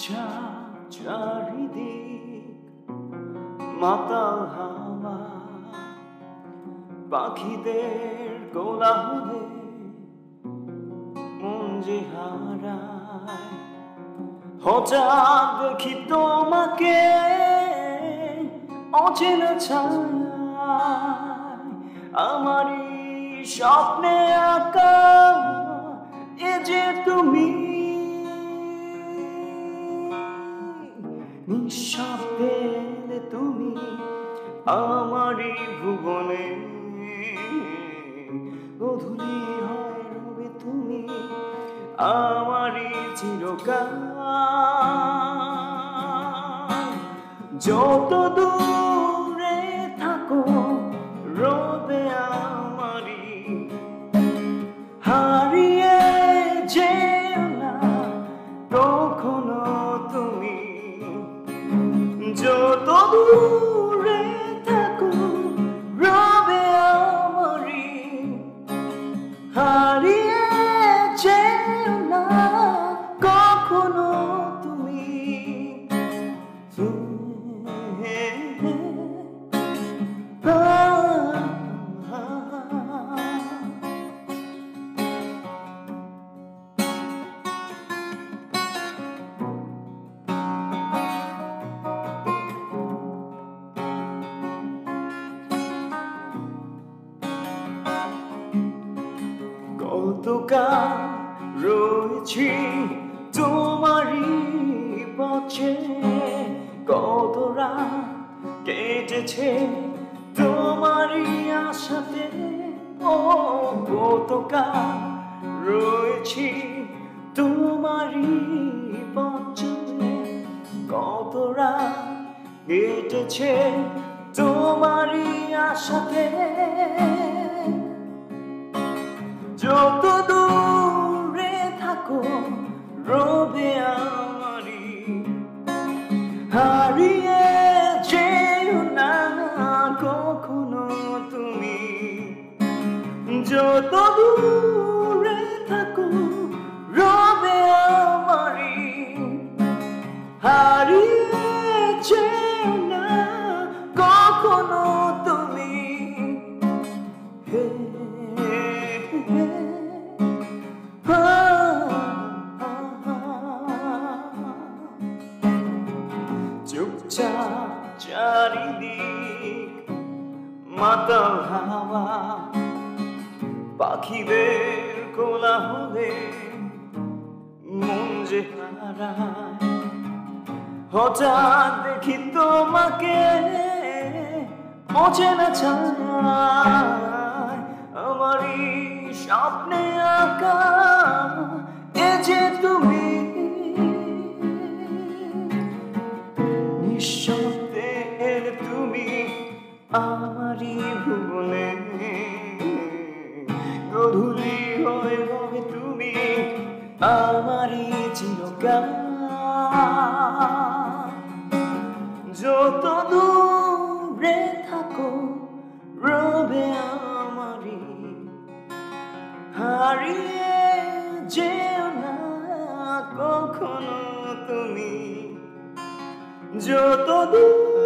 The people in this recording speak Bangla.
চুপচাপ চারিদিক মাতাল হাওয়া, পাখিদের কোলাহলে মন যে হারায়। হঠাৎ দেখি তোমাকে অচেনা ছায়ায়, আমারই স্বপ্নে আঁকা এ যে তুমি। নিঃশব্দে এলে তুমি আমারই ভুবনে, গধূলি হয় রবে তুমি আমারই চিরকাল। যত দূরে থাকো রবে আমারই, হারিয়ে যেও না কখনো তুমি। যত দূরে থাকো রবে আমারই, হারিয়ে যেও না কখনো তুমি। কতকাল রয়েছি তোমারই পথে, কত রাত কেটেছে তোমারই আশাতে। ও কতকাল রয়েছি তোমারই পথে, কত রাত কেটেছে তোমারই আশাতে। যত দূরে থাকো রবে আমারই, হারিয়ে যেও না কখনো তুমি। যত দূরে থাকো রবে আমারই, হারিয়ে যেও না কখনো তুমি। চুপচাপ চারিদিক মাতাল হাওয়া, পাখিদের কোলাহলে মন যে হারায়। হঠাৎ দেখি তোমাকে অচেনা ছায়ায়, আমারই স্বপ্নে আঁকা এ যে তুমি। নিঃশব্দে এলে তুমি আমারই ভুবনে, গধূলি হয়ে রবে তুমি আমারই চিরকাল। যত দূরে থাকো রবে আমারই, হারিয়ে যেও না কখনো তুমি। যত দূর